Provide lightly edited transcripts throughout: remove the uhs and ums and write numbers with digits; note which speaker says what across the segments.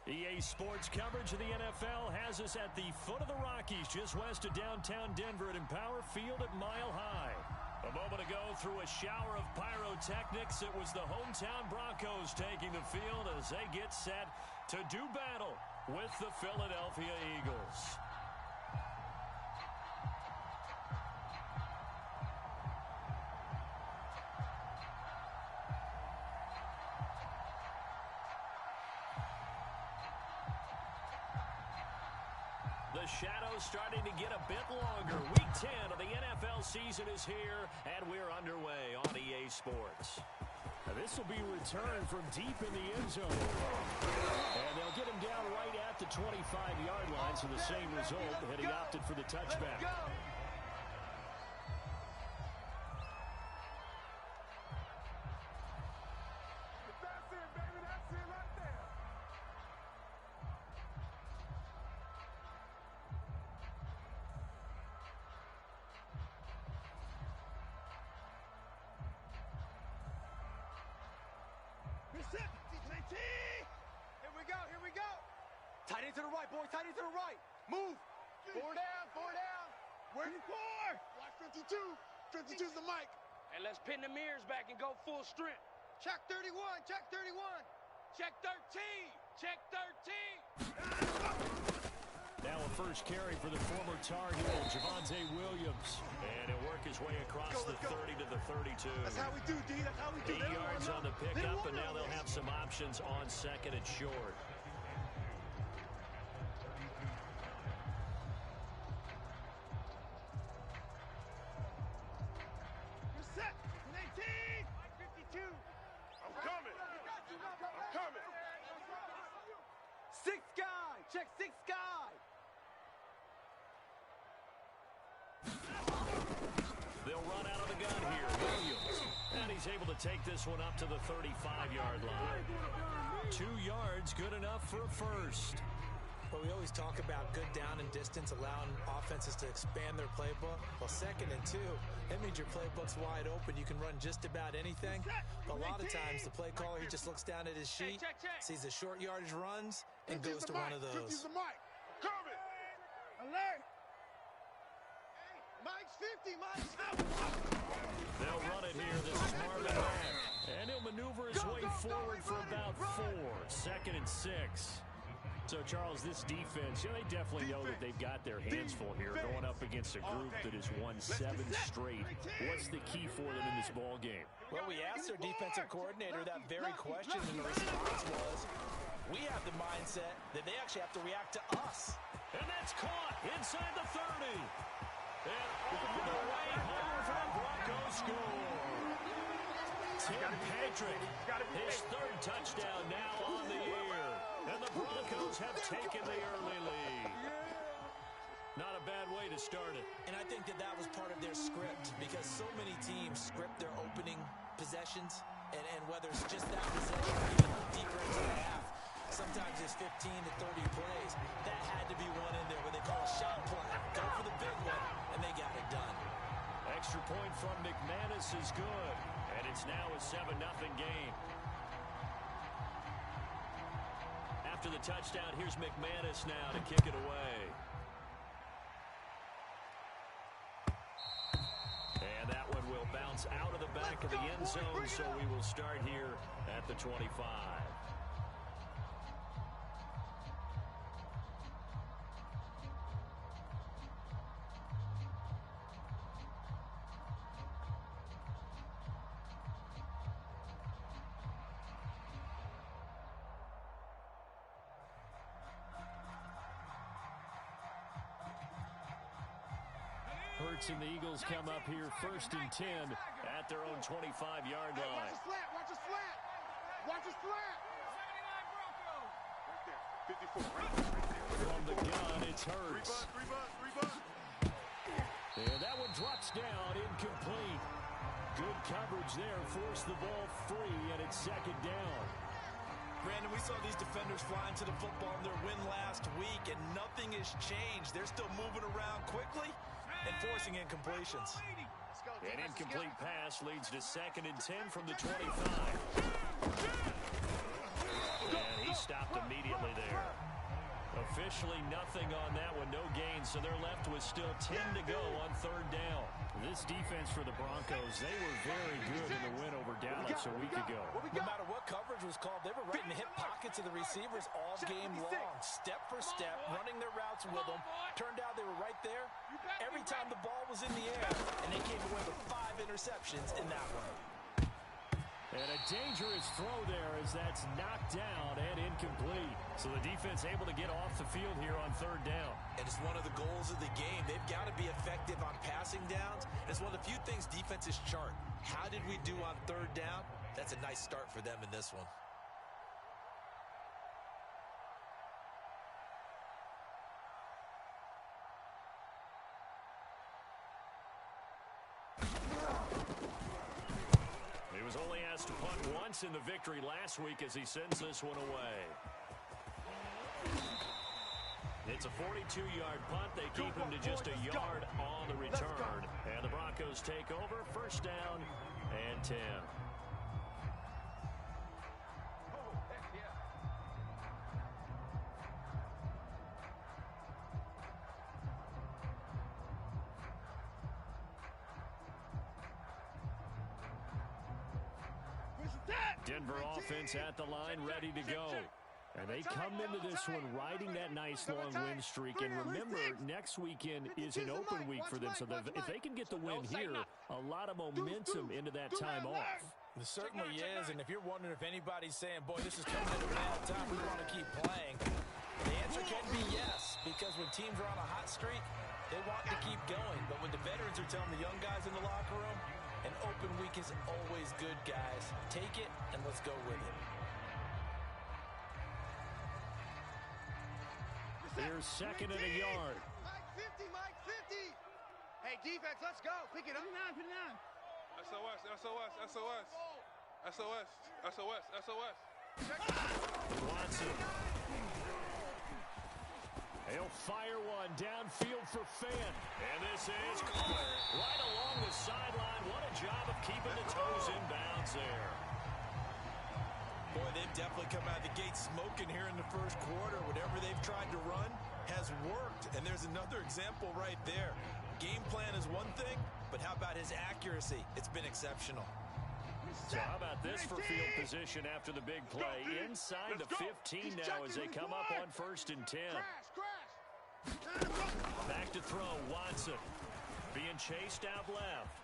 Speaker 1: EA Sports coverage of the NFL has us at the foot of the Rockies, just west of downtown Denver at Empower Field at Mile High. A moment ago, through a shower of pyrotechnics, it was the hometown Broncos taking the field as they get set to do battle with the Philadelphia Eagles. The shadow's starting to get a bit longer. Week 10 of the NFL season is here, and we're underway on EA Sports. Now this will be returned from deep in the end zone. And they'll get him down right at the 25-yard line, so the same result, had he opted for the touchback.
Speaker 2: Here we go. Tight end to the right, boys. Tight end to the right. Move. Four down. Where's 4?
Speaker 3: Watch 52. 52's the mic.
Speaker 2: And let's pin the mirrors back and go full strength. Check 31. Check 31. Check 13. Check 13.
Speaker 1: Now a first carry for the former Tar Heel, Javonte Williams. And he'll work his way across the 30 to the 32.
Speaker 3: That's how we do, D. That's how we do.
Speaker 1: 8 yards on the pickup, and now they'll have some options on second and short.
Speaker 3: You're set. 19. 52. I'm coming.
Speaker 2: Six guy. Check 6 guy.
Speaker 1: They'll run out of the gun here. Williams. And he's able to take this one up to the 35-yard line. 2 yards, good enough for a first.
Speaker 4: Well, we always talk about good down and distance, allowing offenses to expand their playbook. Well, 2nd and 2, that means your playbook's wide open. You can run just about anything. But a lot of times, the play caller, he just looks down at his sheet, sees the short yardage runs, and goes to one of those.
Speaker 3: The mic. Coming. Alert. Mike's 50. Mike's 50.
Speaker 1: They'll run it here. This is Marvin Mack. And he'll maneuver his way forward for about 4. 2nd and 6. So, Charles, this defense, they definitely know that they've got their hands full here, going up against a group that has won 7 straight. What's the key for them in this ball game?
Speaker 4: Well, we asked their defensive coordinator that very question, and the response was, we have the mindset that they actually have to react to us.
Speaker 1: And that's caught inside the 30. And all the way home for the Broncos score. Tim Patrick, his 3rd touchdown now on the year. And the Broncos have taken the early lead. Not a bad way to start it.
Speaker 4: And I think that was part of their script, because so many teams script their opening possessions, and whether it's just that possession or even deeper into the half, sometimes it's 15 to 30 plays. That had to be one in there where they call a shot play. Go for the big one, and they got it done.
Speaker 1: Extra point from McManus is good, and it's now a 7-0 game. After the touchdown, here's McManus now to kick it away. And that one will bounce out of the back of the end zone, so we will start here at the 25. Hurts and the Eagles come up here 1st and 10 at their own 25-yard line.
Speaker 3: Watch his flat. Watch his flat. Right there. 54.
Speaker 1: From the gun, it's Hurts.
Speaker 3: 3 bucks.
Speaker 1: And that one drops down, incomplete. Good coverage there, forced the ball free, and it's 2nd down.
Speaker 4: Brandon, we saw these defenders flying to the football in their win last week, and nothing has changed. They're still moving around quickly and forcing incompletions.
Speaker 1: An incomplete pass leads to 2nd and 10 from the 25. And he stopped immediately there. Officially nothing on that one, no gain, so they're left with still 10 to go on third down.
Speaker 5: This defense for the Broncos, they were very good in the win over Dallas a week ago.
Speaker 4: No matter what coverage was called, they were right in the hip pockets of the receivers all game long, step for step, running their routes with them. Turned out they were right there every time the ball was in the air, and they came away with 5 interceptions in that one.
Speaker 5: And a dangerous throw there as that's knocked down and incomplete. So the defense able to get off the field here on third down.
Speaker 4: And it's one of the goals of the game. They've got to be effective on passing downs. It's one of the few things defenses chart. How did we do on third down? That's a nice start for them in this one.
Speaker 1: To punt once in the victory last week as he sends this one away. It's a 42-yard punt. They keep him to just a yard on the return. And the Broncos take over. First down and 10.
Speaker 5: Denver offense at the line, ready to go. And they come into this one riding that nice long win streak. And remember, next weekend is an open week for them. So if they can get the win here, a lot of momentum into that time off.
Speaker 4: It certainly is. And if you're wondering if anybody's saying, boy, this is coming into bad time, we want to keep playing, the answer can be yes. Because when teams are on a hot streak, they want to keep going. But when the veterans are telling the young guys in the locker room, an open week is always good, guys. Take it, and let's go with it.
Speaker 5: Here's second and a yard.
Speaker 2: Mike 50, Mike 50. Hey, defense, let's go. Pick it up. Put it down.
Speaker 3: SOS, SOS, SOS. SOS, SOS, SOS.
Speaker 1: Watson. He'll fire one downfield for Fant. And this is caught right along the sideline. What a job of keeping the toes in bounds there.
Speaker 4: Boy, they've definitely come out of the gate smoking here in the first quarter. Whatever they've tried to run has worked. And there's another example right there. Game plan is one thing, but how about his accuracy? It's been exceptional.
Speaker 1: So how about this for field position after the big play? Inside the 15 now as they come up on first and 10. Back to throw, Watson. Being chased out left.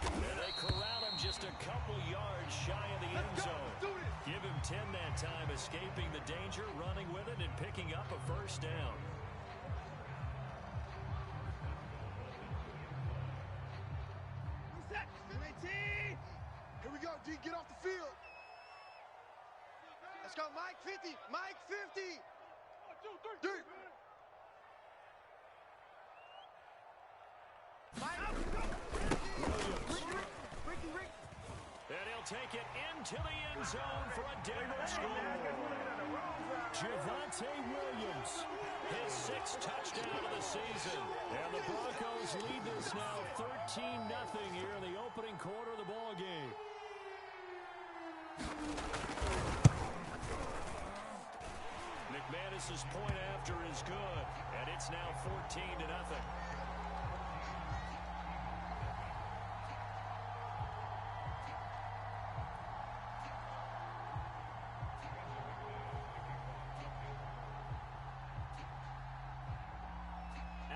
Speaker 1: And they corral him just a couple yards shy of the end zone. Give him 10 that time, escaping the danger, running with it, and picking up a first down.
Speaker 2: Here we go, D. Get off the field. Let's go, Mike 50. Mike 50. D.
Speaker 1: And he'll take it into the end zone for a Denver score. Javonte Williams, his 6th touchdown of the season. And the Broncos lead this now 13-0 here in the opening quarter of the ball game. McManus's point after is good, and it's now 14-0.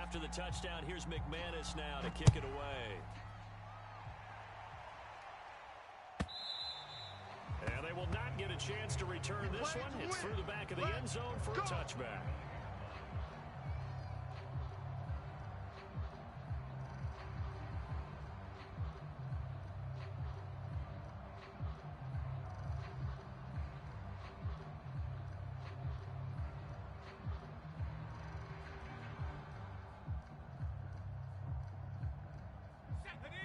Speaker 1: After the touchdown, here's McManus now to kick it away. And they will not get a chance to return this one. It's through the back of the end zone for a touchback.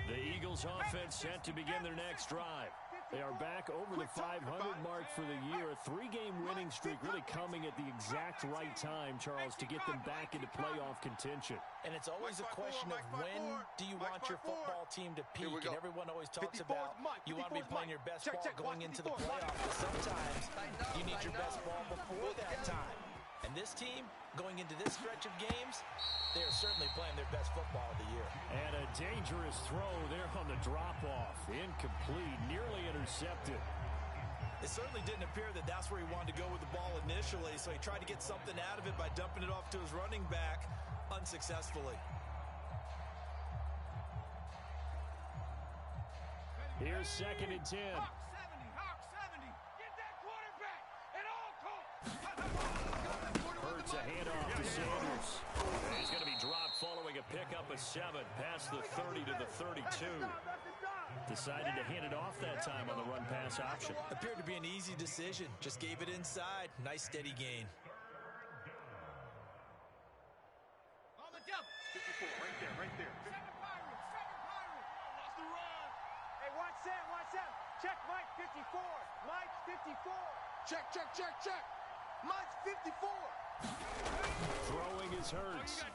Speaker 1: The Eagles offense set to begin their next drive. They are back over the 500 mark for the year. A 3-game winning streak really coming at the exact right time, Charles, to get them back into playoff contention.
Speaker 4: And it's always a question of when do you want your football team to peak? And everyone always talks about you want to be playing your best ball going into the playoffs. But sometimes this team, going into this stretch of games, they are certainly playing their best football of the year.
Speaker 5: And a dangerous throw there on the drop-off. Incomplete, nearly intercepted.
Speaker 4: It certainly didn't appear that that's where he wanted to go with the ball initially, so he tried to get something out of it by dumping it off to his running back unsuccessfully.
Speaker 5: Here's 2nd and 10.
Speaker 2: Hawk 70. Get that quarterback at all costs.
Speaker 5: Hurts a handoff to Sanders. And he's going to be dropped following a pickup of 7 past the 30 to the 32. Decided to hand it off that time on the run-pass option.
Speaker 4: Appeared to be an easy decision. Just gave it inside. Nice steady gain.
Speaker 2: On the jump.
Speaker 3: 54, right there.
Speaker 2: 7 Pirates. Lost the run. Hey, watch Sam. Check Mike 54. Mike 54. Check. Mike 54.
Speaker 5: Throwing is Hurts.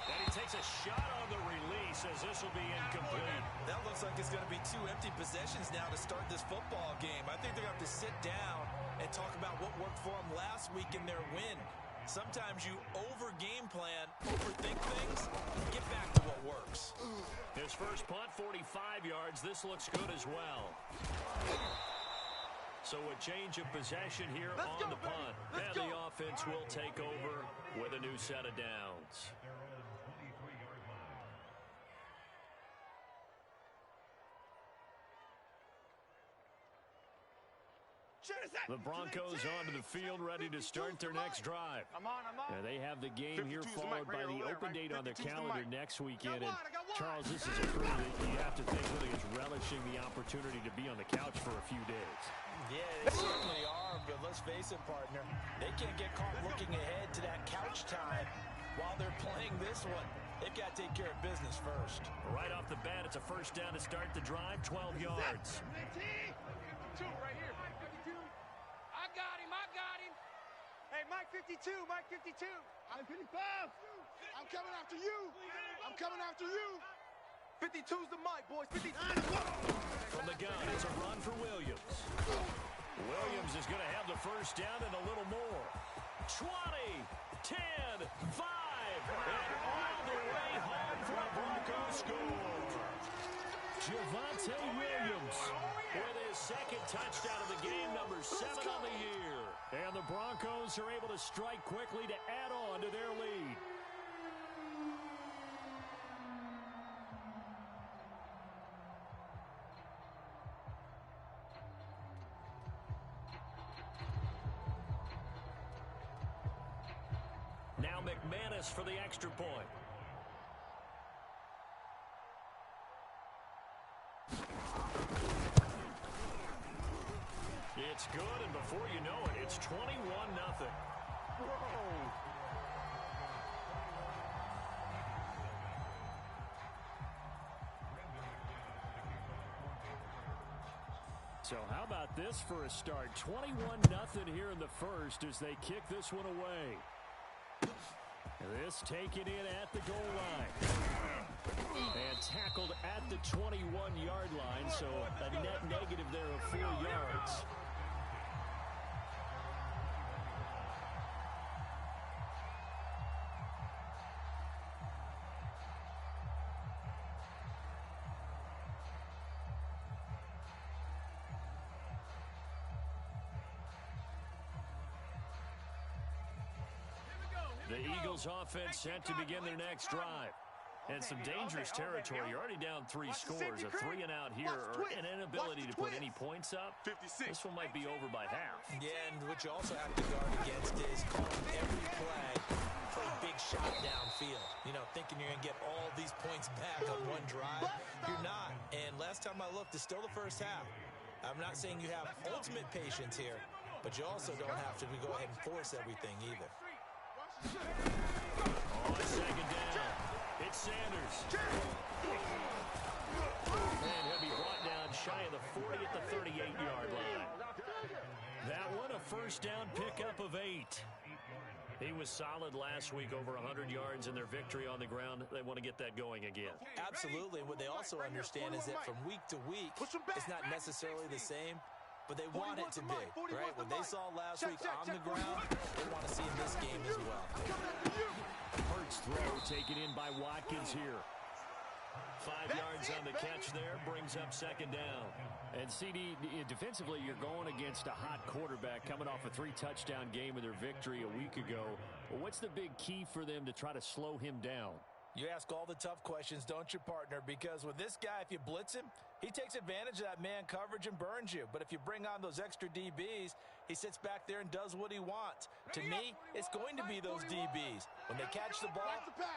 Speaker 5: And he takes a shot on the release as this will be incomplete.
Speaker 4: That looks like it's going to be 2 empty possessions now to start this football game. I think they're going to have to sit down and talk about what worked for them last week in their win. Sometimes you over-game plan, overthink things, get back to what works.
Speaker 5: His first punt, 45 yards. This looks good as well. So a change of possession here on the punt. And the offense will take over with a new set of downs. The Broncos onto the field, ready to start their next drive.
Speaker 2: I'm on.
Speaker 5: They have the game here followed by the open date on their calendar next weekend. And Charles, this is a crew that you have to think really is relishing the opportunity to be on the couch for a few days.
Speaker 4: Yeah, they certainly are, but let's face it, partner. They can't get caught looking ahead to that couch time while they're playing this one. They've got to take care of business first.
Speaker 5: Right off the bat, it's a first down to start the drive, 12 yards.
Speaker 2: 52 right here. 52. I got him. Hey, Mike 52. I'm 55. I'm coming after you. 52's the mic, boys. 52.
Speaker 5: From the gun, it's a run for Williams. Williams is going to have the first down and a little more. 20, 10, 5, and all the way home for a Broncos score. Javonte Williams with his 2nd touchdown of the game, number 7 on the year. And the Broncos are able to strike quickly to add on to their lead. Now McManus for the extra point. It's good, and before you know it, it's 21-0. Whoa. So how about this for a start? 21-0 here in the first as they kick this one away. This taken in at the goal line. And tackled at the 21-yard line, so a net negative there of 4 yards. The Eagles offense set to begin their next drive. And some dangerous territory. You're already down 3 scores. A 3 and out here, or an inability to put any points up.
Speaker 3: 56.
Speaker 5: This one might be over by half.
Speaker 4: Yeah, and what you also have to guard against is calling every play for a big shot downfield. You know, thinking you're going to get all these points back on one drive. You're not. And last time I looked, it's still the first half. I'm not saying you have ultimate patience here, but you also don't have to go ahead and force everything either.
Speaker 5: On 2nd down, it's Sanders. And he'll be brought down shy of the 40 at the 38-yard line. That one, a first down pickup of 8. He was solid last week, over 100 yards in their victory on the ground. They want to get that going again.
Speaker 4: Absolutely. What they also understand is that from week to week, it's not necessarily the same, but they want it to be, right? right. What they saw last week on the ground, they want to see in this game as well.
Speaker 5: Hurts throw taken in by Watkins here. 5 yards on the catch there, brings up second down. And CD, defensively, you're going against a hot quarterback coming off a 3-touchdown game in their victory a week ago. Well, what's the big key for them to try to slow him down?
Speaker 4: You ask all the tough questions, don't you, partner? Because with this guy, if you blitz him, he takes advantage of that man coverage and burns you. But if you bring on those extra DBs, he sits back there and does what he wants. To me, it's going to be those DBs. When they catch the ball,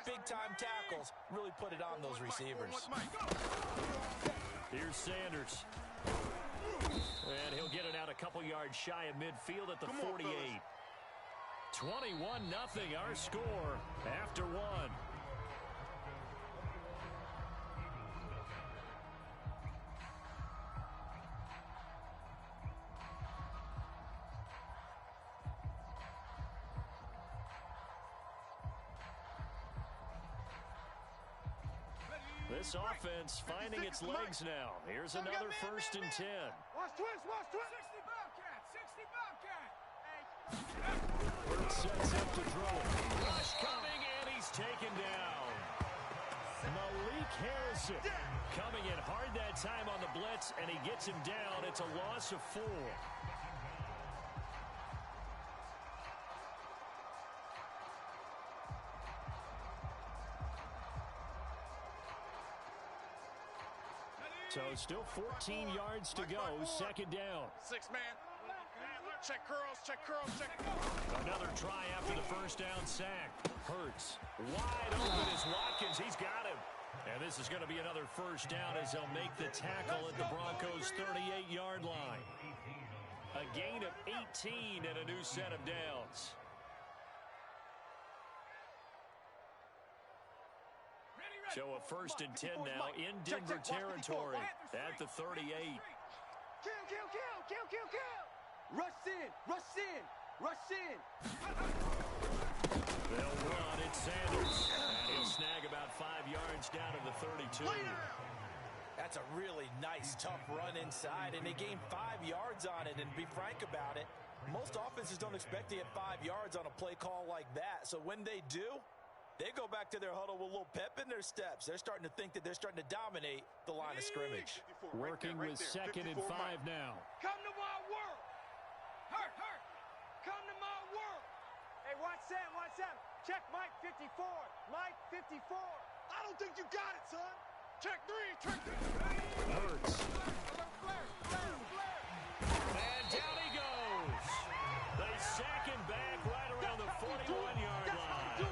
Speaker 4: big-time tackles, really put it on those receivers.
Speaker 5: Here's Sanders. And he'll get it out a couple yards shy of midfield at the 48. 21-0 our score after one. This offense finding its legs now. Here's another 1st and 10.
Speaker 2: Watch twist, watch twist. 60 Bobcat, 60 Bobcat.
Speaker 5: Burt sets up to throw. Rush coming, and he's taken down. Malik Harrison coming in hard that time on the blitz, and he gets him down. It's a loss of 4. So still 14 yards to go, second down.
Speaker 2: 6-man. Check curls, check curls, check.
Speaker 5: Another try after the first down sack. Hurts wide open is Watkins. He's got him. And this is going to be another first down as they'll make the tackle at the Broncos' 38-yard line. A gain of 18 and a new set of downs. So a 1st and 10 now in Denver territory at the 38.
Speaker 2: Kill. Rush in, rush in, rush in.
Speaker 5: They'll run. It's Sanders. And he'll snag about 5 yards down to the 32.
Speaker 4: That's a really nice, tough run inside, and they gained 5 yards on it. And to be frank about it, most offenses don't expect to get 5 yards on a play call like that. So when they do, they go back to their huddle with a little pep in their steps. They're starting to think that they're starting to dominate the line of scrimmage.
Speaker 5: Working with 2nd and 5 now.
Speaker 2: Come to my work. Hurt. Come to my work. Hey, watch Sam. Check Mike 54. Mike 54. I don't think you got it, son. Check 3.
Speaker 5: Hurts. And down he goes. They sack him back right around the 41-yard line.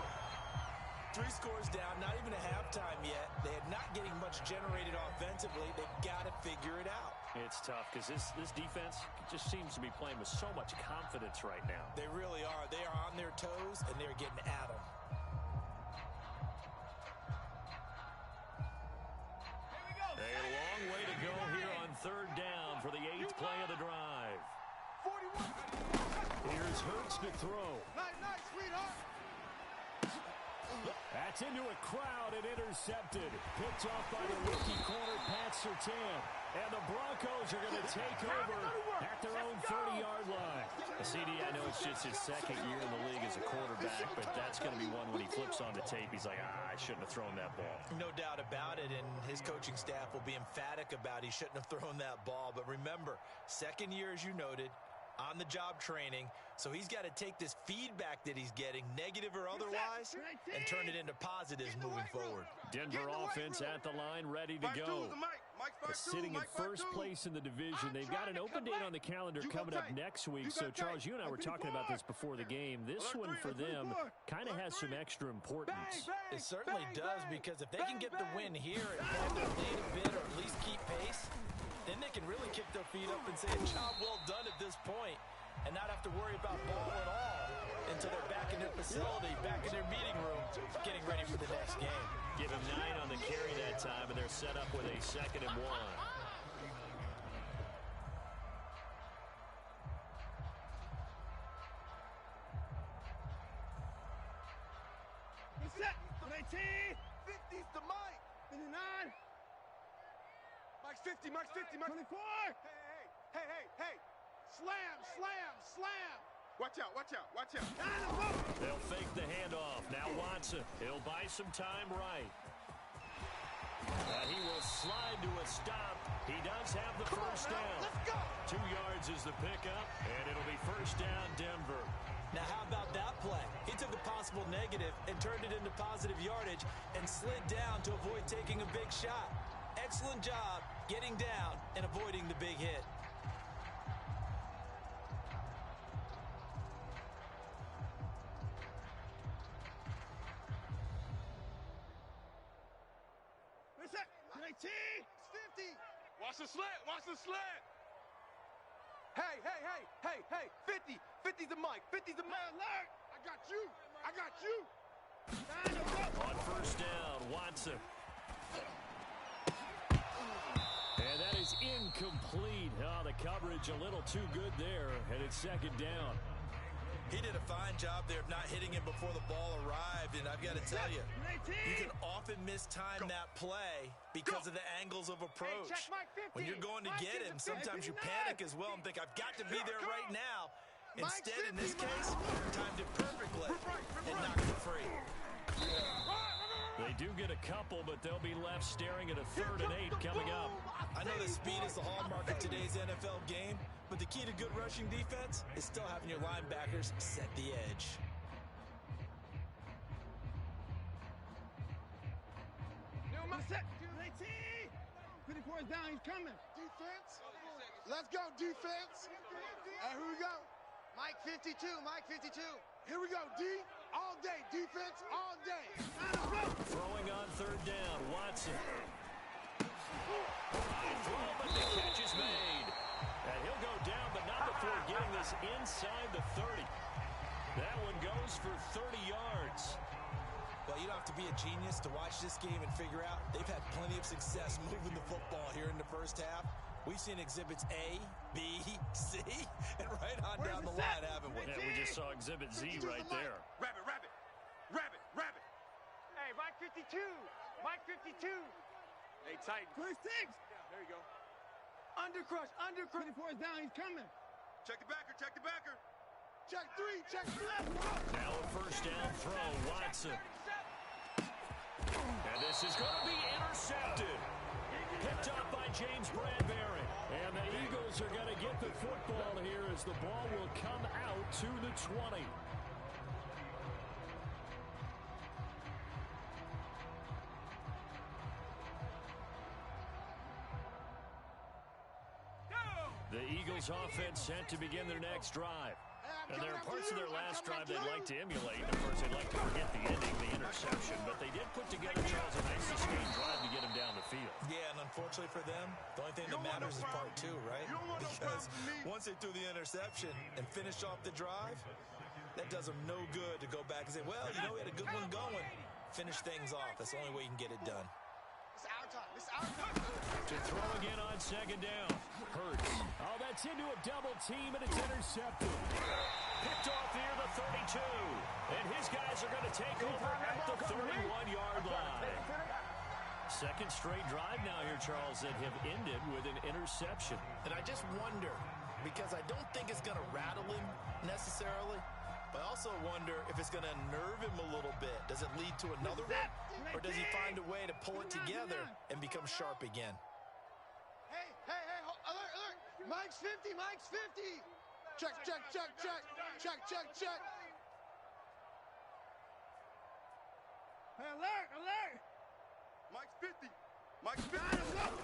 Speaker 4: 3 scores down, not even a halftime yet. They're not getting much generated offensively. They've got to figure it out.
Speaker 5: It's tough because this defense just seems to be playing with so much confidence right now.
Speaker 4: They really are. They are on their toes, and they're getting at them.
Speaker 5: A long way to go here on 3rd down for the 8th play of the drive.
Speaker 2: 41.
Speaker 5: Here's Hurts to throw.
Speaker 2: Nice, sweetheart.
Speaker 5: That's into a crowd and intercepted. Picked off by the rookie corner, Pat Surtain. And the Broncos are going to take over at their own 30-yard line. CD, I know it's just his 2nd year in the league as a quarterback, but that's going to be one when he flips on the tape. He's like, I shouldn't have thrown that ball.
Speaker 4: No doubt about it, and his coaching staff will be emphatic about he shouldn't have thrown that ball. But remember, 2nd year, as you noted, on-the-job training, so he's got to take this feedback that he's getting, negative or otherwise, and turn it into positives moving forward.
Speaker 5: Denver offense at the line, ready to go. Sitting in 1st place in the division. They've got an open date on the calendar coming up next week. So, Charles, you and I were talking about this before the game. This one for them kind of has some extra importance.
Speaker 4: It certainly does, because if they can get the win here and hold their lead a bit or at least keep pace, then they can really kick their feet up and say, job well done at this point, and not have to worry about ball at all until they're back in their facility, back in their meeting room, getting ready for the next game.
Speaker 5: Give him 9 on the carry that time, and they're set up with a 2nd and 1.
Speaker 2: He's set. 19. 50's the Mike. 59. Mike's 50, Mike's 50, Mike's 24. Hey. Slam, slam, slam.
Speaker 3: Watch out, watch out, watch out.
Speaker 5: They'll fake the handoff. Now Watson. He'll buy some time right. He will slide to a stop. He does have the first down.
Speaker 2: Let's go.
Speaker 5: 2 yards is the pickup, and it'll be first down Denver.
Speaker 4: Now, how about that play? He took a possible negative and turned it into positive yardage and slid down to avoid taking a big shot. Excellent job getting down and avoiding the big hit.
Speaker 2: It's 50.
Speaker 3: Watch the slant, watch the slant.
Speaker 2: Hey, hey, hey, hey, hey, 50. 50's the mic. 50's the mic. Alert. I got you. I got you.
Speaker 5: On first down, Watson. And that is incomplete. Oh, the coverage a little too good there, and it's second down.
Speaker 4: He did a fine job there of not hitting him before the ball arrived, and I've got to tell you, you can often mistime that play because of the angles of approach. When you're going to get him, sometimes you panic as well and think, I've got to be there right now. Instead, in this case, timed it perfectly and knocked it free.
Speaker 5: They do get a couple, but they'll be left staring at a 3rd and 8 coming up.
Speaker 4: I know that speed is the hallmark of today's NFL game, but the key to good rushing defense is still having your linebackers set the edge.
Speaker 2: Set. 54's down. He's coming. Defense. Let's go, defense. Who we go? Mike 52. Mike 52. Here we go, D. All day. Defense all day.
Speaker 5: Throwing on 3rd down, Watson. High throw, but the catch is made. And he'll go down, but not before getting this inside the 30. That one goes for 30 yards.
Speaker 4: Well, you don't have to be a genius to watch this game and figure out they've had plenty of success moving the football here in the first half. We've seen exhibits A, B, C, and right on down the line, haven't we?
Speaker 5: Yeah, we just saw exhibit Z right there.
Speaker 3: Rabbit, rabbit, rabbit, rabbit.
Speaker 2: Hey, Mike 52. Mike 52.
Speaker 3: Hey, tight.
Speaker 2: 26.
Speaker 3: There you go.
Speaker 2: Undercrush. 24's down. He's coming.
Speaker 3: Check the backer, check the backer.
Speaker 2: Check 3. Check 3.
Speaker 5: Now a first down throw, Watson. And this is going to be intercepted. Picked up by James Bradbury. And the Eagles are going to get the football here as the ball will come out to the 20. The Eagles offense set to begin their next drive. And there are parts of their last drive they'd like to emulate. Of course, they'd like to forget the ending, the interception. But they did put together, Charles, a nice sustained drive to get him down the field.
Speaker 4: Yeah, and unfortunately for them, the only thing that matters is part 2, right? Because once they threw the interception and finished off the drive, that does them no good to go back and say, well, you know, we had a good one going. Finish things off. That's the only way you can get it done.
Speaker 2: It's our time. It's our time.
Speaker 5: To throw again on second down. Hurts. Oh, that's into a double team, and it's intercepted. Picked off near the 32. And his guys are going to take over at the 31-yard line. Second straight drive now here, Charles, that have ended with an interception.
Speaker 4: And I just wonder, because I don't think it's going to rattle him necessarily, but I also wonder if it's going to unnerve him a little bit. Does it lead to another one? Or does he find a way to pull it together and become sharp again?
Speaker 2: Hey, alert, alert. Mike's 50, Mike's 50. Check, check, check, check. Check, check, check. Hey, alert, alert.
Speaker 3: Mike's 50. Mike's 50.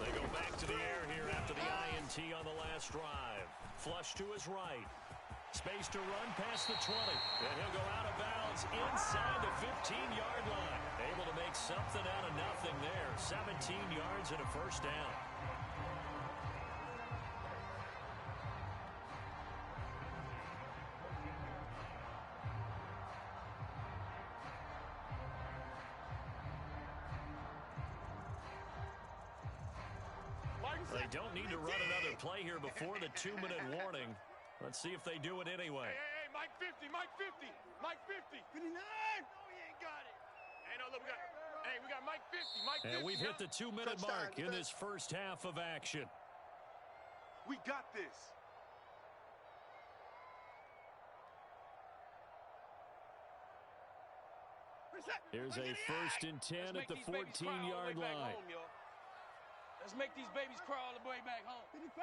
Speaker 5: They go back to the air here after the INT on the last drive. Flush to his right. Space to run past the 20. And he'll go out of bounds inside the 15-yard line. Able to make something out of nothing there. 17 yards and a first down. They don't need to run another play here before the 2-minute warning. Let's see if they do it anyway.
Speaker 3: Hey, Mike 50, Mike 50, Mike 50.
Speaker 2: 59.
Speaker 3: No, he ain't got it. Hey, no, look, we got Mike 50, Mike 50.
Speaker 5: And we've hit the 2-minute mark in this first half of action.
Speaker 3: We got this.
Speaker 5: Here's a 1st and 10 at the 14-yard line.
Speaker 3: Let's make these babies crawl all the way back home.
Speaker 2: 55!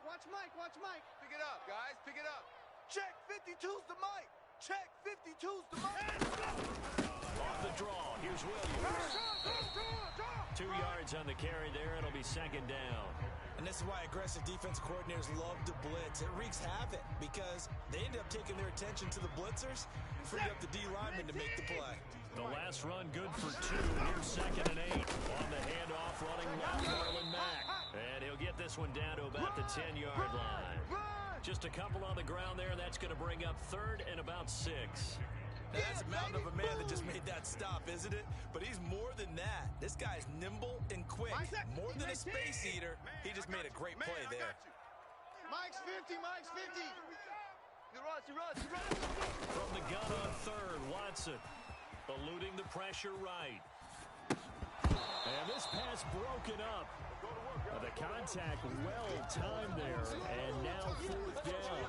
Speaker 2: Watch Mike, watch Mike. Pick it up, guys, pick it up. Check, 52's the Mike. Check, 52's the Mike.
Speaker 5: Off the draw, here's Williams. 2 yards on the carry there. It'll be 2nd down.
Speaker 4: And this is why aggressive defense coordinators love to blitz. It wreaks havoc because they end up taking their attention to the blitzers, free up the D lineman to make the play.
Speaker 5: The last run good for 2. Here's 2nd and 8. On the handoff, running left, Marlon Mack. And he'll get this one down to about the 10-yard line. Just a couple on the ground there. That's going to bring up 3rd and about 6.
Speaker 4: Now, that's a mountain of a man that just made that stop, isn't it? But he's more than that. This guy's nimble and quick. More than a space eater. He just made a great play there.
Speaker 2: Mike's 50, Mike's 50. He runs.
Speaker 5: From the gun on 3rd, Watson. Eluding the pressure right. And this pass broken up. The contact well timed there. And now 4th down.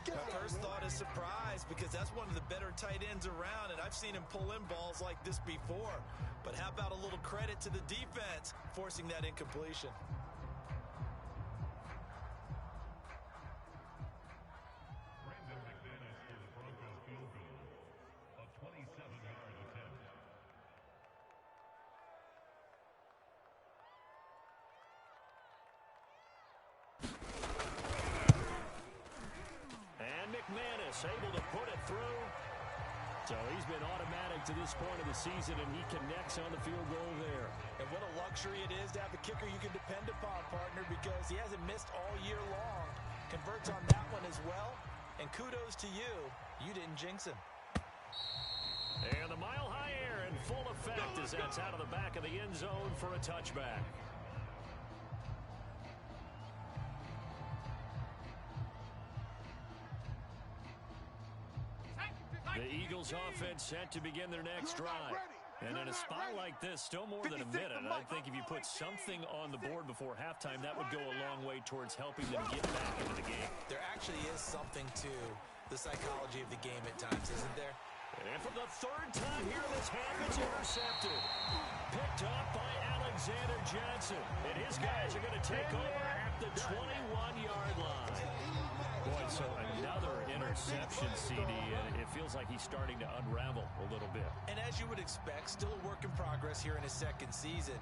Speaker 4: My first thought is surprise because that's one of the better tight ends around, and I've seen him pull in balls like this before. But how about a little credit to the defense forcing that incompletion?
Speaker 5: Able to put it through. So he's been automatic to this point of the season, and he connects on the field goal there.
Speaker 4: And what a luxury it is to have a kicker you can depend upon, partner, because he hasn't missed all year long. Converts on that one as well. And kudos to you. You didn't jinx him.
Speaker 5: And the mile-high air in full effect as that's out of the back of the end zone for a touchback. The Eagles offense set to begin their next drive. And in a spot like this, still more than a minute. I think if you put something on the board before halftime, that would go a long way towards helping them get back into the game.
Speaker 4: There actually is something to the psychology of the game at times, isn't there?
Speaker 5: And for the 3rd time here in this half, it's intercepted. Picked up by Alexander Johnson. And his guys are going to take over at the 21-yard line. Boy, so another interception, CD, and it feels like he's starting to unravel a little bit.
Speaker 4: And as you would expect, still a work in progress here in his 2nd season.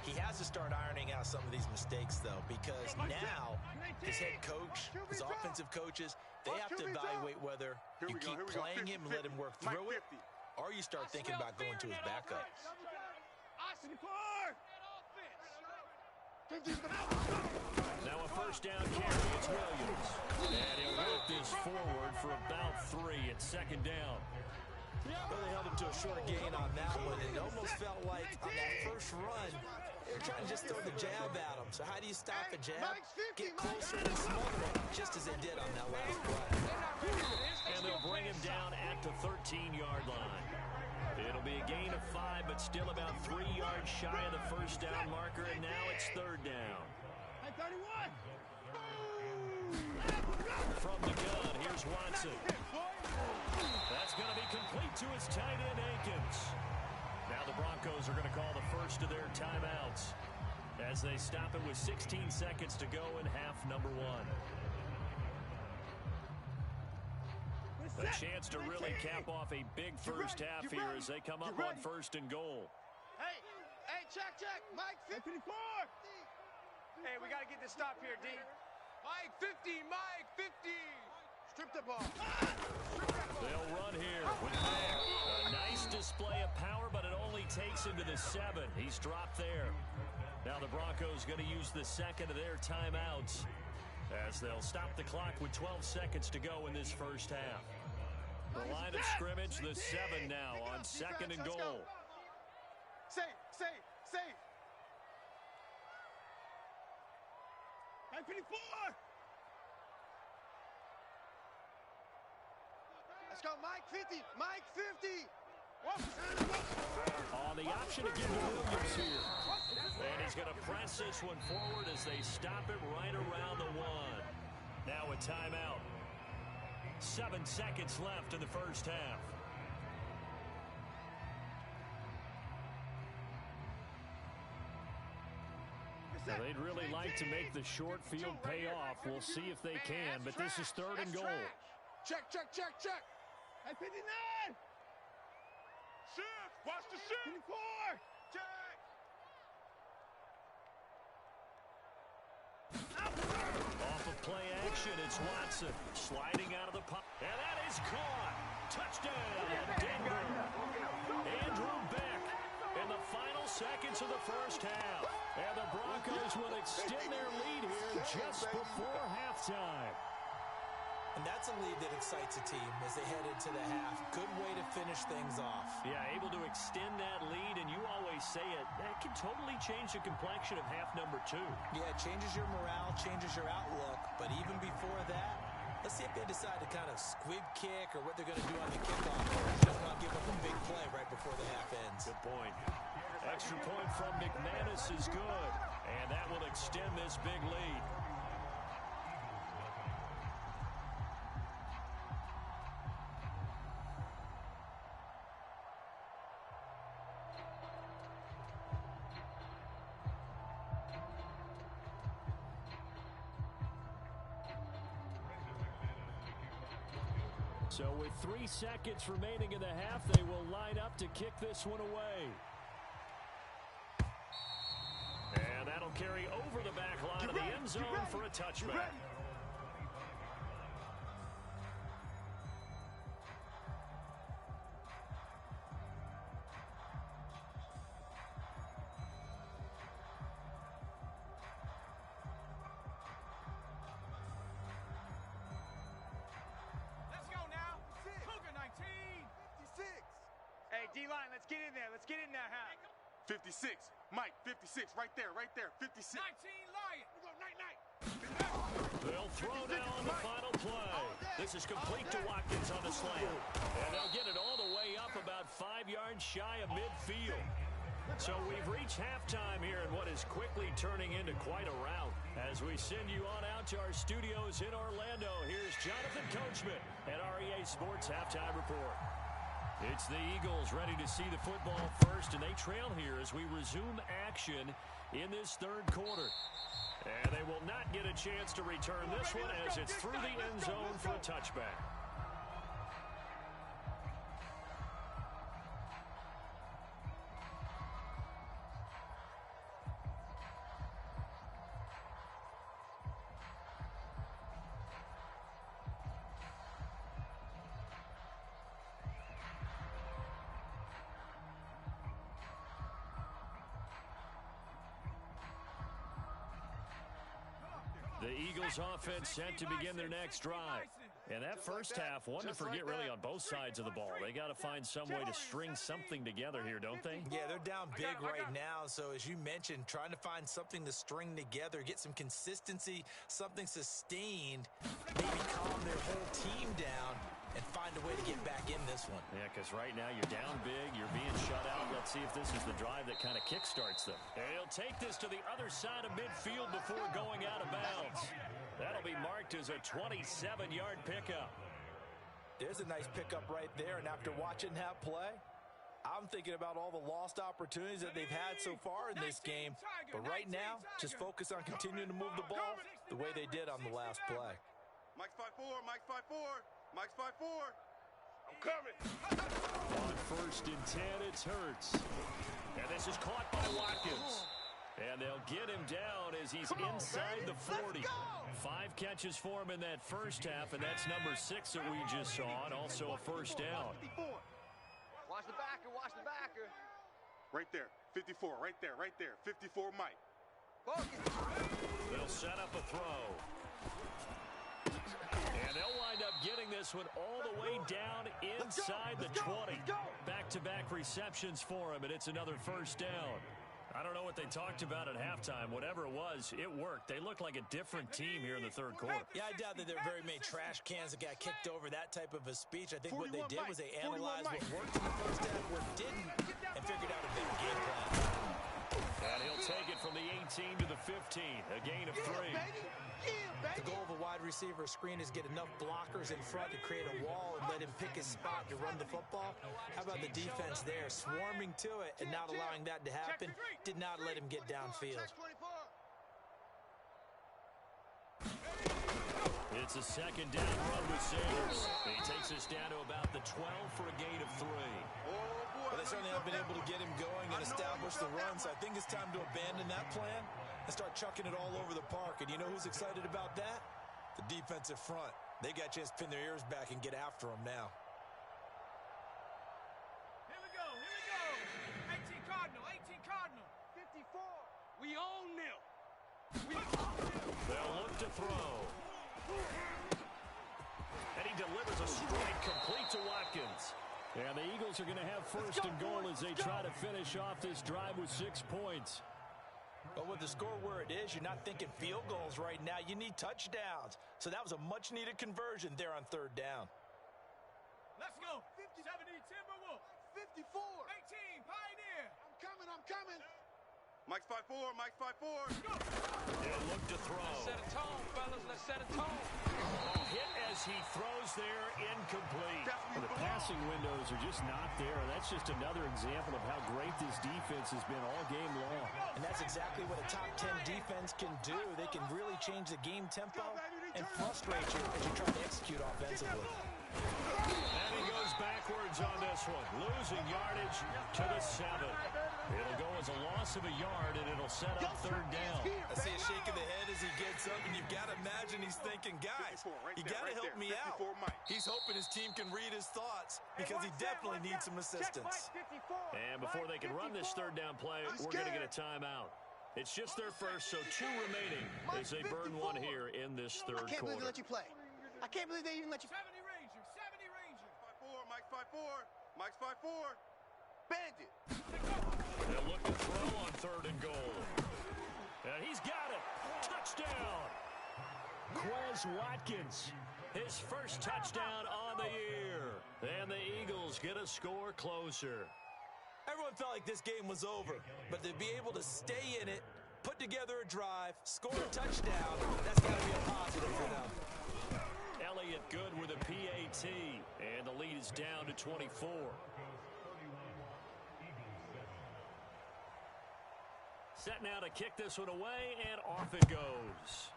Speaker 4: He has to start ironing out some of these mistakes, though, because now his head coach, his offensive coaches, they have to evaluate whether you keep playing him and let him work through it, or you start thinking about going to his backup.
Speaker 5: Now a 1st down carry, it's Williams. And he'll work this forward for about 3 at 2nd down.
Speaker 4: Well, they held him to a short gain on that one. It almost felt like on that first run, they were trying to just throw the jab at him. So how do you stop a jab? Get closer and smother it, just as they did on that last play.
Speaker 5: And they'll bring him down at the 13-yard line. It'll be a gain of 5, but still about 3 yards shy of the 1st down marker, and now it's 3rd down.
Speaker 2: 31!
Speaker 5: From the gun, here's Watson. That's going to be complete to his tight end, Akins. Now the Broncos are going to call the first of their timeouts as they stop it with 16 seconds to go in half number 1. A chance to really cap off a big first half here as they come up on 1st and goal.
Speaker 2: Hey, check. Mike 54. Hey, we got to get this stop here, D. Mike 50, Mike 50. Strip the ball.
Speaker 5: They'll run here with Mack. A nice display of power, but it only takes him to the 7. He's dropped there. Now the Broncos going to use the 2nd of their timeouts as they'll stop the clock with 12 seconds to go in this first half. The line of scrimmage, the 7 now on 2nd and goal.
Speaker 2: Safe. 54. Let's go, Mike 50. Mike 50.
Speaker 5: On the option again to Williams here. And he's going to press this one forward as they stop it right around the 1. Now a timeout. 7 seconds left in the first half. Now, they'd really like to make the short field pay off. We'll see if they can, but this is 3rd and goal.
Speaker 2: Check, check, check, check. Hey, 59.
Speaker 3: Shift. Watch the shift.
Speaker 2: 24.
Speaker 3: Check.
Speaker 5: Off of play action, it's Watson sliding out of the pocket. And that is caught. Touchdown, Denver. Andrew Beck in the final seconds of the first half. And the Broncos will extend their lead here just before halftime.
Speaker 4: And that's a lead that excites a team as they head into the half. Good way to finish things off.
Speaker 5: Yeah, able to extend that lead, and you always say it, that can totally change the complexion of half number 2.
Speaker 4: Yeah, it changes your morale, changes your outlook. But even before that, let's see if they decide to kind of squib kick or what they're going to do on the kickoff. Just not give up a big play right before the half ends.
Speaker 5: Good point. Extra point from McManus is good, and that will extend this big lead. So with 3 seconds remaining in the half, they will line up to kick this one away. And that'll carry over the back line of the end zone for a touchback.
Speaker 2: D-line, let's get in there. Let's get in there, huh?
Speaker 3: 56. Mike, 56. Right there, right there. 56.
Speaker 2: 19, Lion. We go night-night.
Speaker 5: They'll throw now on the final play. This is complete to Watkins on the slant. And they'll get it all the way up about 5 yards shy of midfield. So we've reached halftime here in what is quickly turning into quite a rout. As we send you on out to our studios in Orlando, here's Jonathan Coachman at REA Sports Halftime Report. It's the Eagles ready to see the football first, and they trail here as we resume action in this 3rd quarter. And they will not get a chance to return this one as it's through the end zone for a touchback. The Eagles offense set to begin their next drive. And that first half, one to forget really on both sides of the ball. They got to find some way to string something together here, don't they?
Speaker 4: Yeah, they're down big right now. So as you mentioned, trying to find something to string together, get some consistency, something sustained, maybe calm their whole team down and find a way to get back in this one.
Speaker 5: Yeah, because right now you're down big, you're being shut out. Let's see if this is the drive that kind of kickstarts them. And he'll take this to the other side of midfield before going out of bounds. That'll be marked as a 27-yard pickup.
Speaker 4: There's a nice pickup right there, and after watching that play, I'm thinking about all the lost opportunities that they've had so far in this game. But right now, just focus on continuing to move the ball the way they did on the last play.
Speaker 3: Mike's 5-4, Mike's 5-4, Mike's 5-4. I'm coming.
Speaker 5: On 1st and 10, it's Hurts. And this is caught by Watkins. And they'll get him down as he's inside the 40. 5 catches for him in that first half, and that's number 6 that we just saw, and also a first down.
Speaker 2: Watch the backer, watch the backer.
Speaker 3: Right there, 54, right there, right there. 54, Mike.
Speaker 5: They'll set up a throw. And they'll wind up getting this one all the way down inside the 20. Back-to-back receptions for him, and it's another first down. I don't know what they talked about at halftime. Whatever it was, it worked. They look like a different team here in the 3rd quarter.
Speaker 4: Yeah, I doubt that there are very many trash cans that got kicked over, that type of a speech. I think what they did was they analyzed what worked in the first half, what didn't, and figured out a better game plan.
Speaker 5: And he'll take it from the 18 to the 15, a gain of 3.
Speaker 4: The goal of a wide receiver screen is get enough blockers in front to create a wall and let him pick his spot to run the football. How about the defense there, swarming to it and not allowing that to happen? Did not let him get downfield.
Speaker 5: It's a second down run with Sanders. He takes us down to about the 12 for a gain of 3.
Speaker 4: Well, they certainly have been able to get him going and establish the run, so I think it's time to abandon that plan and start chucking it all over the park. And you know who's excited about that? The defensive front. They got a chance to pin their ears back and get after him now.
Speaker 2: Here we go. 18 Cardinal. 54. We own them.
Speaker 5: They'll look to throw. And he delivers a strike complete to Watkins. And the Eagles are going to have first and goal as they try to finish off this drive with 6 points.
Speaker 4: But with the score where it is, you're not thinking field goals right now. You need touchdowns. So that was a much-needed conversion there on 3rd down.
Speaker 2: Let's go. 70 Timberwolves. 54. 18 Pioneer. I'm coming.
Speaker 3: Mike's 5'4", Mike's 5'4".
Speaker 5: And look to throw.
Speaker 2: Let's set a tone, fellas. Let's set a tone.
Speaker 5: Hit as he throws there, incomplete. Well, the passing windows are just not there. That's just another example of how great this defense has been all game long.
Speaker 4: And that's exactly what a top 10 defense can do. They can really change the game tempo and frustrate you as you try to execute offensively.
Speaker 5: And he goes backwards on this one, losing yardage to the 7. It'll go as a loss of a yard, and it'll set up 3rd down.
Speaker 4: I see a shake of the head as he gets up, and you've got to imagine he's thinking, guys, you got to help me out. He's hoping his team can read his thoughts because he definitely needs some assistance.
Speaker 5: And before they can run this 3rd down play, we're going to get a timeout. It's just their first, so 2 remaining as they burn 1 here in this 3rd quarter.
Speaker 2: I can't believe they let you play. I can't believe they even let you.
Speaker 3: 70 Ranger. 5'4", Mike's 5'4". Mike's 5'4". Bandit.
Speaker 5: They'll look to throw on 3rd and goal. And he's got it. Touchdown. Quez Watkins. His first touchdown on the year. And the Eagles get a score closer.
Speaker 4: Everyone felt like this game was over, but to be able to stay in it, put together a drive, score a touchdown, that's got to be a positive for them.
Speaker 5: Elliott good with a PAT, and the lead is down to 24. Set now to kick this one away, and off it goes.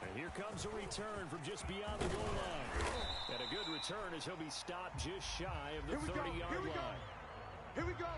Speaker 5: And here comes a return from just beyond the goal line. And a good return as he'll be stopped just shy of the 30-yard line.
Speaker 2: Here we go.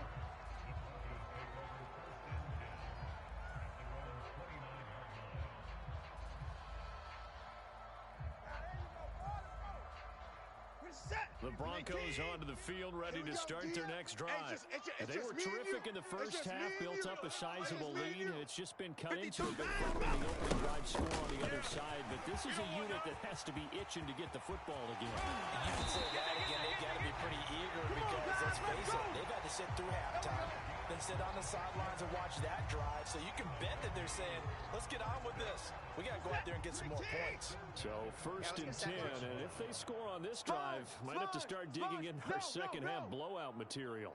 Speaker 5: The Broncos onto the field, ready to start their next drive. They were terrific in the first half, built up a sizable lead. It's just been cut into a bit following the opening drive score on the other side. But this is a unit that has to be itching to get the football again.
Speaker 4: And you can say that again. They've got to be pretty eager because, let's face it, they've had to sit through halftime, then sit on the sidelines and watch that drive. So you can bet that they're saying, let's get on with this. We got to go out there and get some more points.
Speaker 5: So 1st and 10, and if they score on this drive, might have to start digging in their second half blowout material.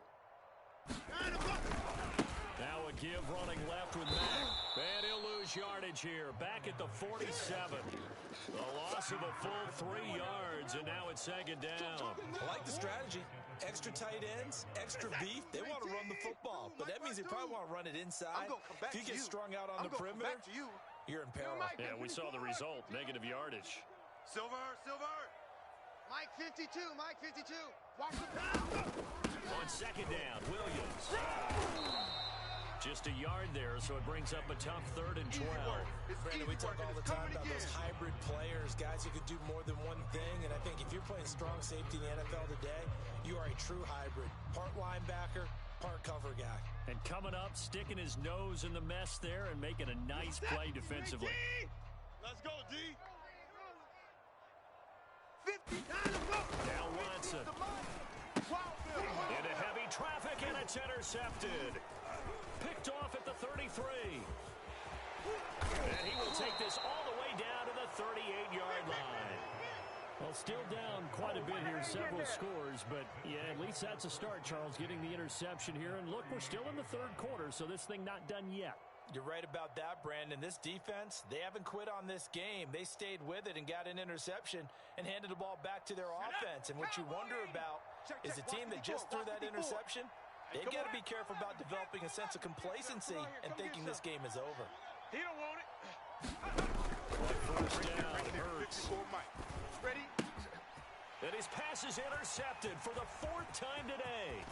Speaker 5: Now a give running left with Mack. And he'll lose yardage here. Back at the 47. A loss of a full 3 yards, and now it's 2nd down.
Speaker 4: I like the strategy. Extra tight ends, extra beef. They want to run the football, but that means they probably want to run it inside. If you get strung out on the perimeter, you're in peril.
Speaker 5: Yeah, we saw the result. Negative yardage.
Speaker 3: Silver.
Speaker 2: Mike 52. Watch the
Speaker 5: On 2nd down, Williams. Just a yard there, so it brings up a tough 3rd and 12.
Speaker 4: Brandon, we talk all the time about those hybrid players, guys who can do more than one thing, and I think if you're playing strong safety in the NFL today, you are a true hybrid. Part linebacker, part cover guy.
Speaker 5: And coming up, sticking his nose in the mess there and making a nice play defensively.
Speaker 3: Let's go, D.
Speaker 2: 50.
Speaker 5: Now Watson. Into heavy traffic, and it's intercepted. Picked off at the 33. And he will take this all the way down to the 38-yard line. Well, still down quite a bit here, several scores, but yeah, at least that's a start, Charles, getting the interception here. And look, we're still in the 3rd quarter, so this thing not done yet.
Speaker 4: You're right about that, Brandon. This defense, they haven't quit on this game. They stayed with it and got an interception and handed the ball back to their offense. And what you wonder about is the team that just threw that interception, they've got to be careful about developing a sense of complacency and thinking this game is over.
Speaker 2: He don't want it.
Speaker 5: First down, Hurts.
Speaker 2: Ready?
Speaker 1: And his pass is intercepted for the 4th time today.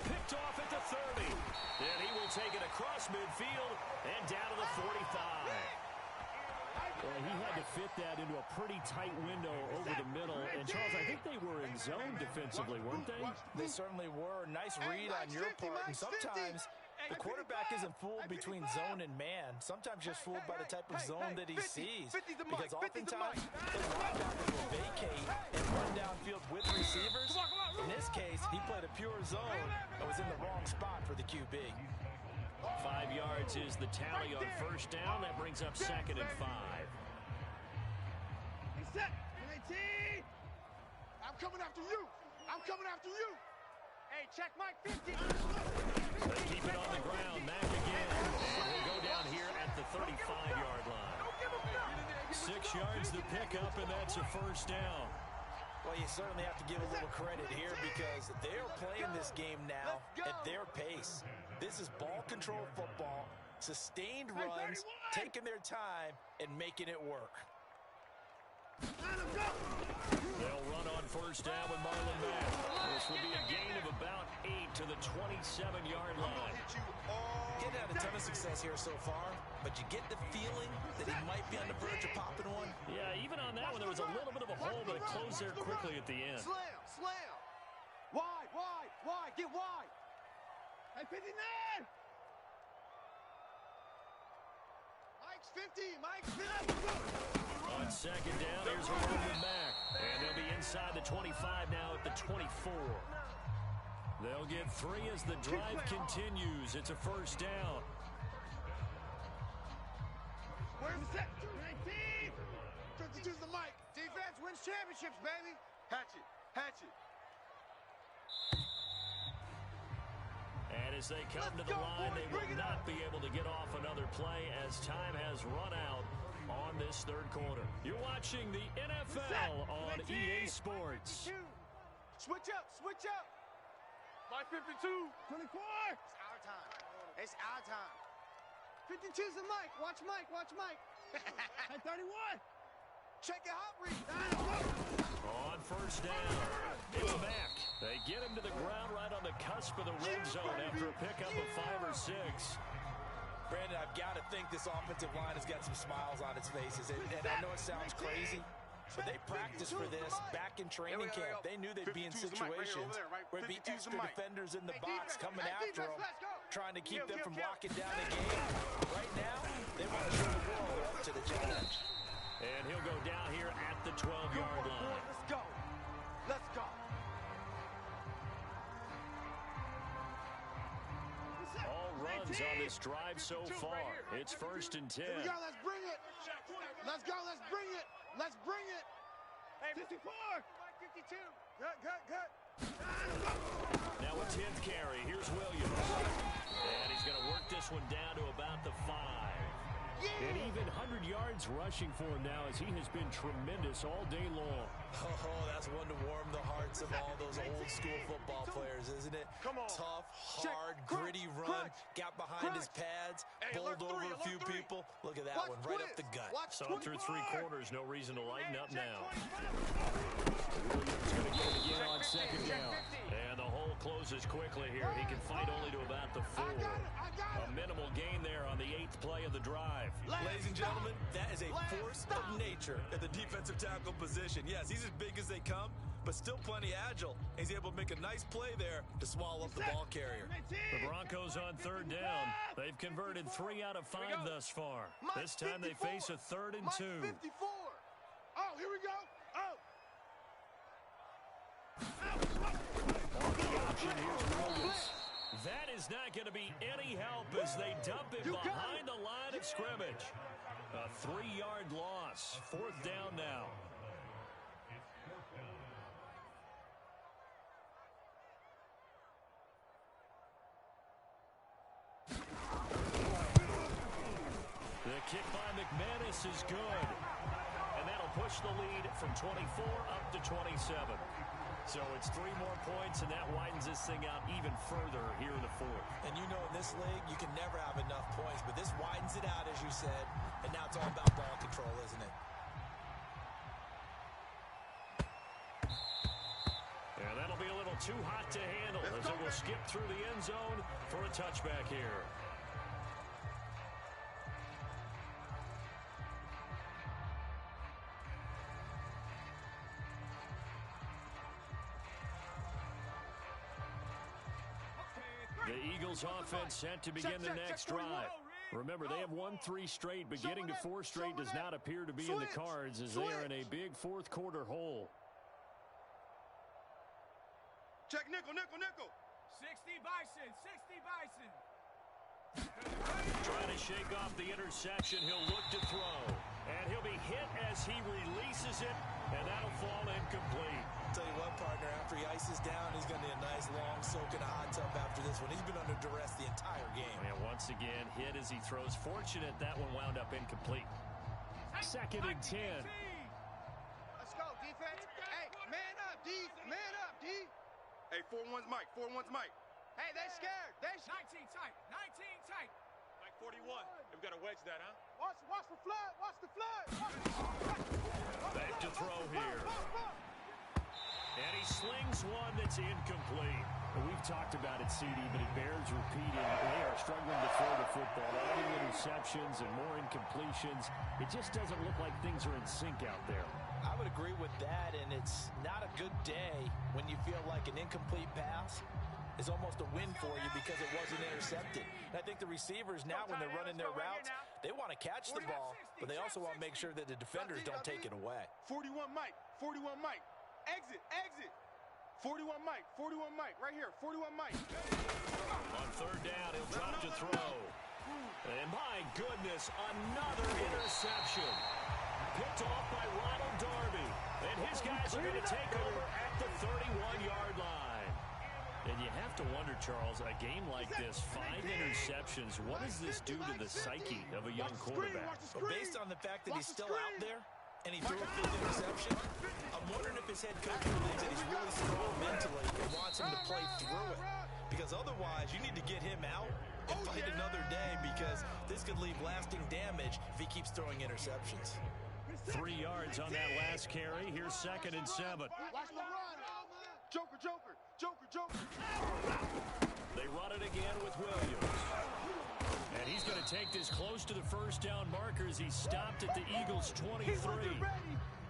Speaker 1: Picked off at the 30. And he will take it across midfield and down to the 45.
Speaker 5: Well, he had to fit that into a pretty tight window over the middle. And, Charles, I think they were in zone defensively, weren't they?
Speaker 4: They certainly were. Nice read on your part. And sometimes the quarterback isn't fooled between zone and man. Sometimes just fooled by the type of zone that he sees. Because oftentimes, those linebackers will vacate and run downfield with receivers. In this case, he played a pure zone and was in the wrong spot for the QB.
Speaker 5: 5 yards is the tally on first down. That brings up 2nd and 5.
Speaker 2: Set. 19. I'm coming after you. I'm coming after you. Hey, check Mike 50.
Speaker 5: They keep it on the ground. Mack again. And he'll go down here at the 35-yard line. 6 yards the pickup, and that's a first down.
Speaker 4: Well, you certainly have to give a little credit here because they're playing this game now at their pace. This is ball control football, sustained runs, taking their time, and making it work.
Speaker 5: They'll run on first down with Marlon Mack. This will be a gain of about 8 to the 27-yard line.
Speaker 4: Getting had a ton of success here so far, but you get the feeling that he might be on the verge of popping one.
Speaker 5: Yeah, even on that one, there was a little bit of a hole, but it closed there quickly at the end.
Speaker 2: Slam. Wide. Get wide. Hey, 59. Mike's 50. Mike's 50.
Speaker 5: On second down, here's Marlon Mack. And they'll be inside the 25 now at the 24. They'll get 3 as the drive continues. It's a first down.
Speaker 2: Where's the set? 19. 52's the mic. Defense wins championships, baby. Hatchet.
Speaker 5: And as they come to the line, they will not be able to get off another play as time has run out on this third quarter. You're watching the NFL on EA Sports.
Speaker 2: Switch up. My 52. 24. It's our time. 52's the mic. Watch Mike. Hey, 31. Check your hot read.
Speaker 5: On first down, it's Mack. They get him to the ground right on the cusp of the red zone after a pickup of 5 or 6.
Speaker 4: Brandon, I've got to think this offensive line has got some smiles on its faces. And I know it sounds crazy, but they practiced for this back in training camp. They knew they'd be in situations where there'd be extra defenders in the box coming after them, trying to keep them from locking down the game. Right now, they want to show the world they're up to the challenge.
Speaker 5: And he'll go down here at the 12-yard line.
Speaker 2: Let's go.
Speaker 5: All runs on this drive so far. It's 1st and 10.
Speaker 2: Here we go. Let's bring it. Let's go. Let's bring it. Hey, 54. 52. Good.
Speaker 5: Now a 10th carry. Here's Williams. And he's going to work this one down to about the 5. And even 100 yards rushing for him now as he has been tremendous all day long.
Speaker 4: Oh, that's one to warm the hearts of all those old-school football players, isn't it?
Speaker 2: Come on.
Speaker 4: Tough, hard, gritty run. Got behind his pads, bowled over a few people. Look at that one, right up the gut.
Speaker 5: So through 3 quarters, no reason to lighten up now. Williams going to get it again on second down. And the hole closes quickly here. He can fight only to about the 4. A minimal gain there on the 8th play of the drive.
Speaker 4: Ladies and gentlemen, that is a force of nature at the defensive tackle position. Yes, he's as big as they come, but still plenty agile. He's able to make a nice play there to swallow up the ball carrier.
Speaker 5: The Broncos on third down. They've converted 3 out of 5 thus far. This time they face a 3rd and 2.
Speaker 2: 54. Oh, here we go.
Speaker 5: On the option, here's Williams. That is not going to be any help as they dump it behind the line of scrimmage. A 3-yard loss. 4th down now. The kick by McManus is good. And that'll push the lead from 24 up to 27. So it's 3 more points, and that widens this thing out even further here in the fourth.
Speaker 4: And you know in this league, you can never have enough points, but this widens it out, as you said, and now it's all about ball control, isn't it?
Speaker 5: Yeah, that'll be a little too hot to handle as it will skip through the end zone for a touchback here. The Eagles offense set to begin their next drive. Remember, they have won 3 straight, but getting to 4 straight does not appear to be in the cards as they are in a big fourth quarter hole.
Speaker 3: Check nickel, nickel, nickel.
Speaker 2: 60 Bison, 60 Bison.
Speaker 5: Trying to shake off the interception. He'll look to throw. And he'll be hit as he releases it, and that'll fall incomplete.
Speaker 4: Tell you what, partner, after he ices down, he's going to need a nice long soak in a hot tub after this one. He's been under duress the entire game.
Speaker 5: And once again, hit as he throws. Fortunate that one wound up incomplete. 2nd and 10.
Speaker 2: Let's go, defense. Hey, man up, D. Man up, D.
Speaker 3: Hey, 4-1's Mike. 4-1's Mike.
Speaker 2: Hey, they scared. 19 tight. 19 tight.
Speaker 3: Mike 41. We've got to wedge that, huh?
Speaker 2: Watch the flood. Watch the flood.
Speaker 5: Back to throw here. And he slings one that's incomplete. We've talked about it, CD, but it bears repeating. They are struggling to throw the football. All the interceptions and more incompletions. It just doesn't look like things are in sync out there.
Speaker 4: I would agree with that, and it's not a good day when you feel like an incomplete pass is almost a win for you because it wasn't intercepted. And I think the receivers now, when they're running their routes, they want to catch the ball, but they also want to make sure that the defenders don't take it away.
Speaker 3: 41 Mike. 41 Mike. Exit, exit. 41 Mike. 41 Mike. Right here. 41 Mike.
Speaker 5: On 3rd down, he'll drop to throw. And my goodness, another interception. Picked off by Ronald Darby. And his guys are going to take over at the 31-yard line. And you have to wonder, Charles, a game like this, 5 interceptions, what does this do to the psyche of a young quarterback?
Speaker 4: But based on the fact that he's still out there and he threw a 5th interception, I'm wondering if his head coach believes that he's really strong mentally and wants him to play through it. Because otherwise, you need to get him out and fight another day, because this could leave lasting damage if he keeps throwing interceptions.
Speaker 5: 3 yards on that last carry. Here's 2nd and 7.
Speaker 2: Watch the run.
Speaker 3: Joker, Joker. Joker, Joker.
Speaker 5: They run it again with Williams. And he's going to take this close to the 1st down marker as he's stopped at the Eagles' 23.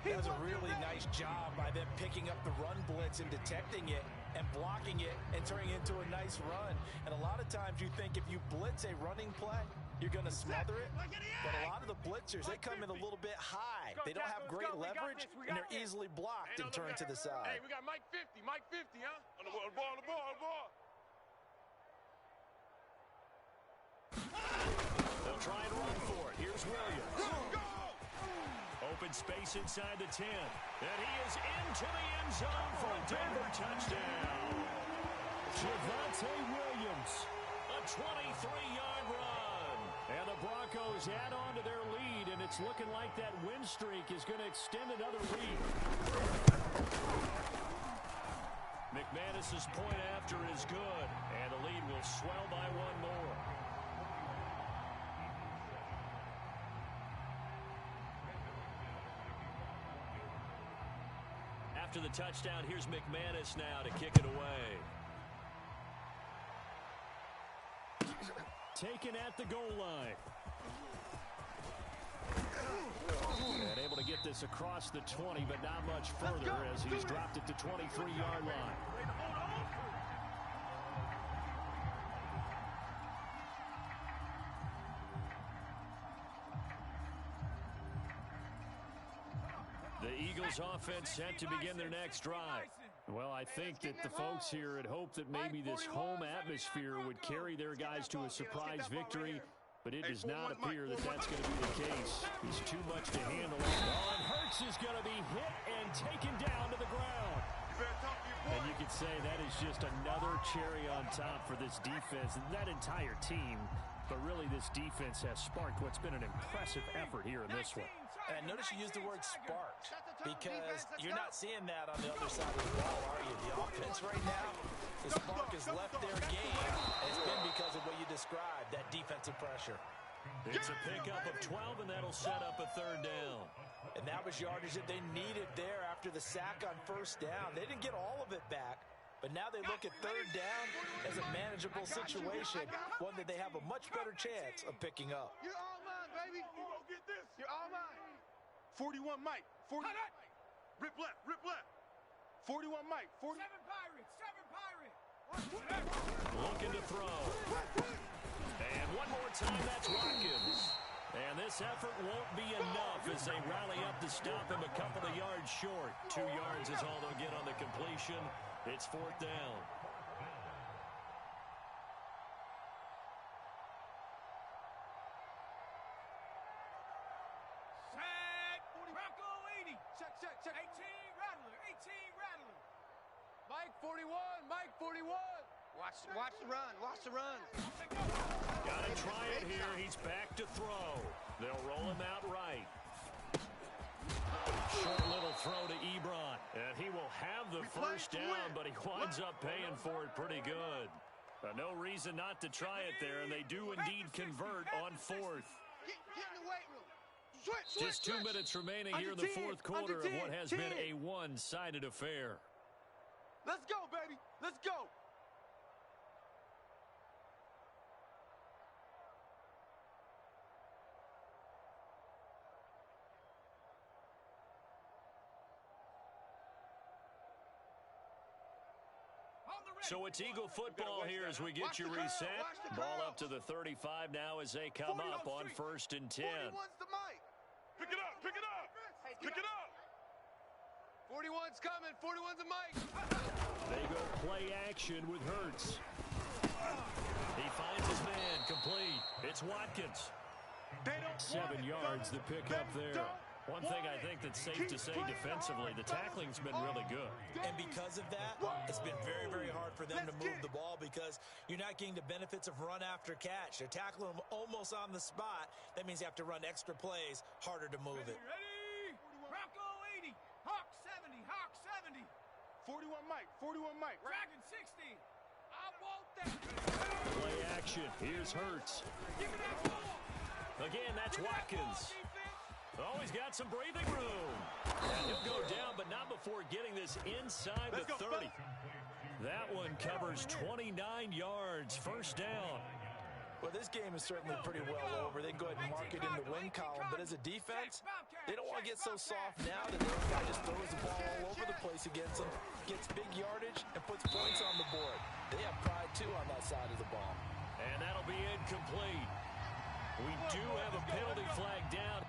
Speaker 4: That was a really nice job by them picking up the run blitz and detecting it and blocking it and turning it into a nice run. And a lot of times you think if you blitz a running play, you're going to smother it. But a lot of the blitzers, they come in a little bit high. They don't have great leverage, and they're easily blocked and turned to the side.
Speaker 3: Hey, we got Mike 50. Mike 50, huh? On the ball, on the ball, on the ball.
Speaker 5: They'll try and run for it. Here's Williams. Open space inside the 10. And he is into the end zone for a Denver touchdown. Javonte Williams, a 23-yard run. And the Broncos add on to their lead, and it's looking like that win streak is going to extend another week. McManus's point after is good, and the lead will swell by 1 more. After the touchdown, here's McManus now to kick it away. Taken at the goal line. And able to get this across the 20, but not much further as he's dropped it to 23-yard line. The Eagles offense set to begin their next drive. Well, I think that the folks here had hoped that maybe this home atmosphere would carry their guys to a surprise victory, but it does not appear that that's going to be the case. He's too much to handle. Oh, and Hurts is going to be hit and taken down to the ground. And you could say that is just another cherry on top for this defense and that entire team. But really, this defense has sparked what's been an impressive effort here in this one.
Speaker 4: And I notice you use the word sparked because you're not seeing that on the other side of the ball, are you? The offense right now, the spark has left their game, and it's been because of what you described, that defensive pressure.
Speaker 5: It's a pickup of 12, and that'll set up a third down.
Speaker 4: And that was yardage that they needed there after the sack on first down. They didn't get all of it back, but now they look at third down as a manageable situation, one that they have a much better chance of picking up.
Speaker 2: You're all mine, baby. You're all mine.
Speaker 3: 41 Mike. 40. Rip left. 41 Mike. 40.
Speaker 2: 7 Pirates.
Speaker 5: Looking to throw. And one more time, that's Watkins. And this effort won't be enough as they rally up to stop him a couple of yards short. 2 yards is all they'll get on the completion. It's fourth down.
Speaker 2: Set. Bronco 80. Check. 18 Rattler. Mike 41. Watch the run.
Speaker 5: Got to try it here. He's back to throw. They'll roll him out right. Short little throw to Ebron. And he will have the first down, but he winds up paying for it pretty good. No reason not to try it there, and they do indeed convert on fourth.
Speaker 2: Get in the weight room. Switch.
Speaker 5: Just 2 minutes remaining here in the fourth quarter of what has been a one-sided affair.
Speaker 2: Let's go, baby. Let's go.
Speaker 5: So it's Eagle football here as we get you reset. Ball up to the 35 now as they come up on 1st and 10.
Speaker 2: 41's the mic.
Speaker 3: Pick it up.
Speaker 2: 41's coming. 41's the mic.
Speaker 5: They go play action with Hurts. He finds his man complete. It's Watkins. 7 yards, the pickup there. One thing I think that's safe to say defensively, the tackling's been really good.
Speaker 4: And because of that, it's been very, very hard for them to move the ball because you're not getting the benefits of run after catch. They're tackling them almost on the spot. That means you have to run extra plays, harder to move it.
Speaker 2: Ready? Bronco 80. Hawk 70.
Speaker 3: 41 Mike.
Speaker 2: Dragon 60. I want that.
Speaker 5: Play action. Here's Hurts.
Speaker 2: Give me that ball.
Speaker 5: Again, that's Watkins. Oh, he's got some breathing room. And he'll go down, but not before getting this inside the 30. That one covers 29 yards. First down.
Speaker 4: Well, this game is certainly pretty well over. They can go ahead and mark it in the win column. But as a defense, they don't want to get so soft now that this guy just throws the ball all over the place against them, gets big yardage, and puts points on the board. They have pride, too, on that side of the ball.
Speaker 5: And that'll be incomplete. We do have a penalty flag down.